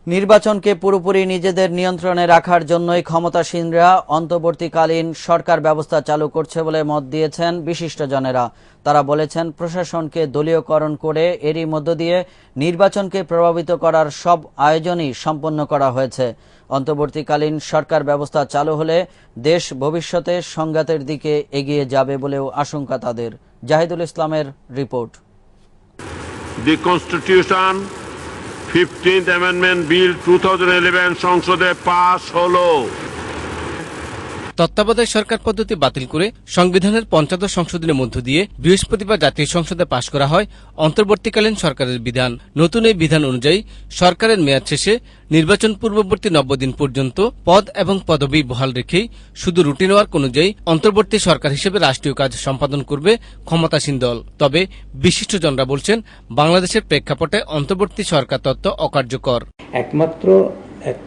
নির্বাচনকে পুরোপুরি নিজেদের নিয়ন্ত্রণে রাখার জন্যই ক্ষমতাসীনরা অন্তর্বর্তীকালীন সরকার ব্যবস্থা চালু করছে বলে মত দিয়েছেন বিশিষ্টজনেরা। তারা বলেছেন, প্রশাসনকে দলীয়করণ করে এরই মধ্য দিয়ে নির্বাচনকে প্রভাবিত করার সব আয়োজনই সম্পন্ন করা হয়েছে। অন্তর্বর্তীকালীন সরকার ব্যবস্থা চালু হলে দেশ ভবিষ্যতে সংঘাতের দিকে এগিয়ে যাবে বলেও আশঙ্কা তাদের। জাহিদুল ইসলামের report. The Constitution 15th Amendment Bill 2011 সংসদে পাস হলো। তত্ত্বাবধায়ক সরকার পদ্ধতি বাতিল করে সংবিধানের ৫৫ সংশোধনের মধ্য দিয়ে বৃহস্পতিবার জাতীয় সংসদে পাশ করা হয় অন্তর্বর্তীকালীন সরকারের বিধান। নতুন এই বিধান অনুযায়ী সরকারের মেয়াদ শেষে নির্বাচন পূর্ববর্তী ৯০ দিন পর্যন্ত পদ এবং পদবি বহাল রেখেই শুধু রুটিন ওয়ার্ক অনুযায়ী অন্তর্বর্তী সরকার হিসেবে রাষ্ট্রীয় কাজ সম্পাদন করবে ক্ষমতাসীন দল। তবে বিশিষ্টজনরা বলছেন, বাংলাদেশের প্রেক্ষাপটে অন্তর্বর্তী সরকার তত্ত্ব অকার্যকর। একমাত্র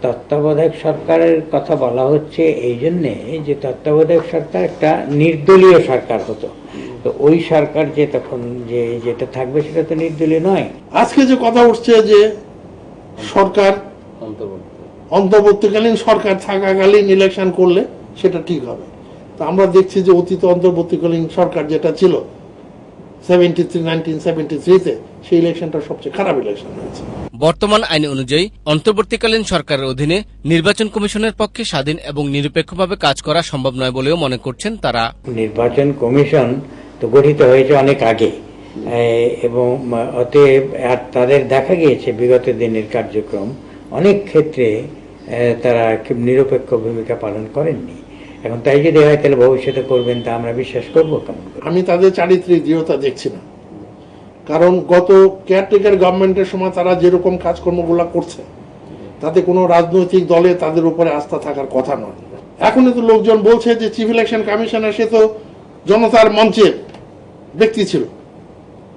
তত্ত্বাবধায়ক সরকারের কথা বলা হচ্ছে এই জন্যে যে তত্ত্বাবধায়ক সরকার একটা নির্দলীয় সরকার হতো, তো ওই সরকার যে তখন যে যেটা থাকবে সেটা তো নির্দলীয় নয়। আজকে যে কথা উঠছে যে সরকার অন্তর্বর্তীকালীন সরকার থাকাকালীন ইলেকশন করলে সেটা ঠিক হবে, তো আমরা দেখছি যে অতীত অন্তর্বর্তীকালীন সরকার যেটা ছিল 1973-তে সেই ইলেকশনটা সবচেয়ে খারাপ ইলেকশন হয়েছে। বর্তমান আইন অনুযায়ী অন্তর্বর্তীকালীন সরকারের অধীনে নির্বাচন কমিশনের পক্ষে স্বাধীন এবং নিরপেক্ষভাবে কাজ করা সম্ভব নয় বলেও মনে করছেন তারা। নির্বাচন কমিশন তো গঠিত হয়েছে অনেক আগে এবং অতএব তাদের দেখা গিয়েছে বিগত দিনের কার্যক্রম অনেক ক্ষেত্রে তারা খুব নিরপেক্ষ ভূমিকা পালন করেননি। এখন তাই যদি হয় তাহলে ভবিষ্যতে করবেন তা আমরা বিশ্বাস করবো কেমন? আমি তাদের চারিত্রিক দৃঢ়তা দেখছি না, কারণ গত কেয়ারটেকার গভর্নমেন্টের সময় তারা যেরকম কাজকর্মগুলো করছে তাতে কোনো রাজনৈতিক দলে তাদের উপরে আস্থা থাকার কথা নয়। এখনই তো লোকজন বলছে যে চিফ ইলেকশন কমিশনার সে তো জনতার মঞ্চের ব্যক্তি ছিল,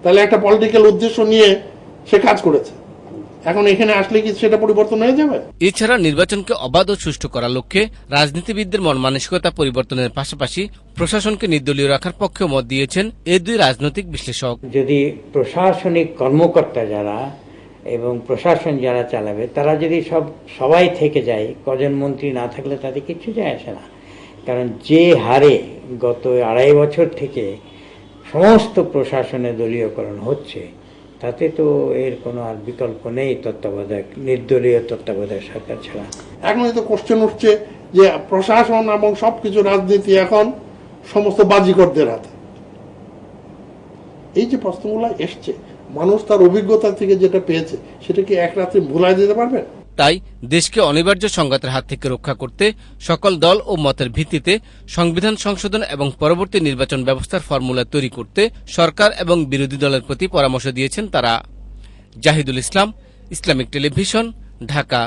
তাহলে একটা পলিটিক্যাল উদ্দেশ্য নিয়ে সে কাজ করেছে, এখন এখানে আসলে কি সেটা পরিবর্তন হয়ে যাবে? এছাড়া নির্বাচনকে অবাধ ও সুষ্ঠু করার লক্ষ্যে রাজনীতিবিদদের মন মানসিকতা পরিবর্তনের পাশাপাশি প্রশাসনকে নির্দলীয় রাখার পক্ষেও মত দিয়েছেন এই দুই রাজনৈতিক বিশ্লেষক। যদি প্রশাসনিক কর্মকর্তা যারা এবং প্রশাসন যারা চালাবে তারা যদি সবাই থেকে যায়, কজন মন্ত্রী না থাকলে তাতে কিছু যায় আসে না। কারণ যে হারে গত ২.৫ বছর থেকে সমস্ত প্রশাসনে দলীয়করণ হচ্ছে তাতে তো এর কোনো আর বিকল্প নেই তত্ত্বাবধায়ক নির্দলীয় তত্ত্বাবধায়ক সরকার ছাড়া। এখন তো কোশ্চেন উঠছে যে প্রশাসন এবং সবকিছু রাজনীতি এখন সমস্ত বাজিকরদের হাতে। এই যে প্রশ্নগুলো এসছে, মানুষ তার অভিজ্ঞতা থেকে যেটা পেয়েছে সেটা কি এক রাত্রে ভুলাই দিতে পারবে? তাই দেশকে অনিবার্য সংঘাতের হাত থেকে রক্ষা করতে সকল দল ও মতের ভিত্তিতে সংবিধান সংশোধন এবং পরবর্তী নির্বাচন ব্যবস্থার ফর্মুলা তৈরি করতে সরকার এবং বিরোধী দলের প্রতি পরামর্শ দিয়েছেন তারা। জাহিদুল ইসলাম, ইসলামিক টেলিভিশন, ঢাকা।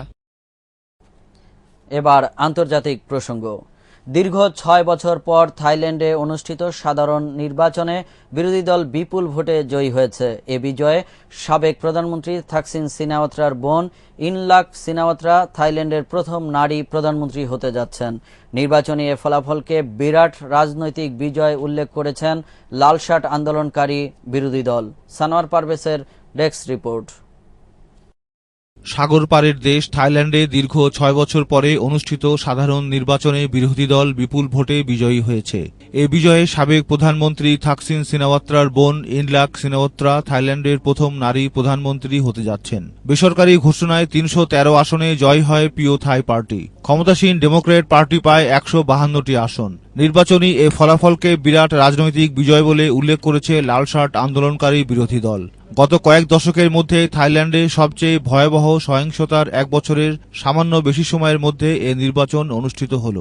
এবার আন্তর্জাতিক প্রসঙ্গ। দীর্ঘ ৬ বছর পর থাইল্যান্ডে অনুষ্ঠিত সাধারণ নির্বাচনে বিরোধী দল বিপুল ভোটে জয়ী হয়েছে। এ বিজয়ে সাবেক প্রধানমন্ত্রী থাকসিন সিনাওয়াত্রার বোন ইনলাক সিনাওয়াত্রা থাইল্যান্ডের প্রথম নারী প্রধানমন্ত্রী হতে যাচ্ছেন। নির্বাচনী এ ফলাফলকে বিরাট রাজনৈতিক বিজয় উল্লেখ করেছেন লাল শার্ট আন্দোলনকারী বিরোধী দল। সানোয়ার পারভেজের ডেস্ক রিপোর্ট। সাগর পারের দেশ থাইল্যান্ডে দীর্ঘ ৬ বছর পরে অনুষ্ঠিত সাধারণ নির্বাচনে বিরোধী দল বিপুল ভোটে বিজয়ী হয়েছে। এ বিজয়ে সাবেক প্রধানমন্ত্রী থাকসিন সিনাওয়াত্রার বোন ইনলাক সিনাওয়াত্রা থাইল্যান্ডের প্রথম নারী প্রধানমন্ত্রী হতে যাচ্ছেন। বেসরকারি ঘোষণায় ৩১৩ আসনে জয় হয় পিও থাই পার্টি। ক্ষমতাসীন ডেমোক্র্যাট পার্টি পায় ১৫২টি আসন। নির্বাচনী এ ফলাফলকে বিরাট রাজনৈতিক বিজয় বলে উল্লেখ করেছে লাল শার্ট আন্দোলনকারী বিরোধী দল। গত কয়েক দশকের মধ্যে থাইল্যান্ডে সবচেয়ে ভয়াবহ সহিংসতার এক বছরের সামান্য বেশি সময়ের মধ্যে এ নির্বাচন অনুষ্ঠিত হল।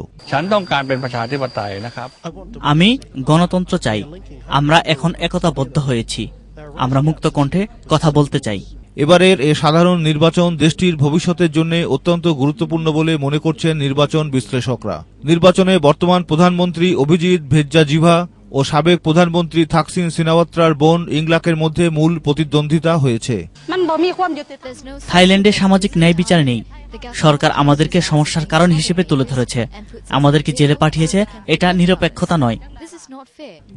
আমি গণতন্ত্র চাই। আমরা এখন একতাবদ্ধ হয়েছি। আমরা মুক্ত কণ্ঠে কথা বলতে চাই। এবারের এ সাধারণ নির্বাচন দেশটির ভবিষ্যতের জন্য অত্যন্ত গুরুত্বপূর্ণ বলে মনে করছেন নির্বাচন বিশ্লেষকরা। নির্বাচনে বর্তমান প্রধানমন্ত্রী অভিজিৎ ভেজ্জাজিভা ও সাবেক প্রধানমন্ত্রী থাকসিন সিনাওয়াত্রার বোন ইংলাকের মধ্যে মূল প্রতিদ্বন্দ্বিতা হয়েছে। থাইল্যান্ডে সামাজিক ন্যায় বিচার নেই। সরকার আমাদেরকে সমস্যার কারণ হিসেবে তুলে ধরেছে, আমাদেরকে জেলে পাঠিয়েছে। এটা নিরপেক্ষতা নয়।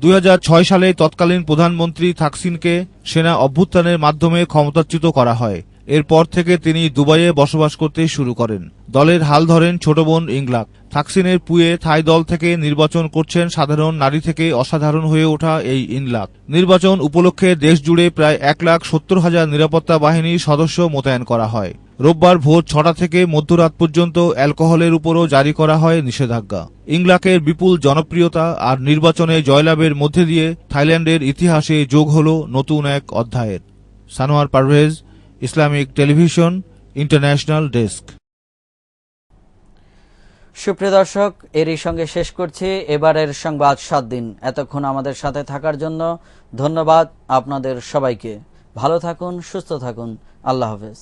২০০৬ সালে তৎকালীন প্রধানমন্ত্রী থাকসিনকে সেনা অভ্যুত্থানের মাধ্যমে ক্ষমতাচ্যুত করা হয়। এরপর থেকে তিনি দুবাইয়ে বসবাস করতে শুরু করেন। দলের হাল ধরেন ছোট বোন ইংলাক। থাকসিনের পুয়ে থাই দল থেকে নির্বাচন করছেন সাধারণ নারী থেকে অসাধারণ হয়ে ওঠা এই ইংলাক। নির্বাচন উপলক্ষে দেশ জুড়ে প্রায় 1,70,000 নিরাপত্তা বাহিনীর সদস্য মোতায়েন করা হয়। রোববার ভোর 6টা থেকে মধ্যরাত পর্যন্ত অ্যালকোহলের উপরও জারি করা হয় নিষেধাজ্ঞা। ইংলাকের বিপুল জনপ্রিয়তা আর নির্বাচনে জয়লাভের মধ্যে দিয়ে থাইল্যান্ডের ইতিহাসে যোগ হল নতুন এক অধ্যায়ের। Sanowar Parvez, Islamic television, international desk. সুপ্রিয় দর্শক, এরই সঙ্গে শেষ করছি এবারের সংবাদ 7 দিন। এতক্ষণ আমাদের সাথে থাকার জন্য ধন্যবাদ আপনাদের সবাইকে। ভালো থাকুন, সুস্থ থাকুন। আল্লাহ হাফেজ।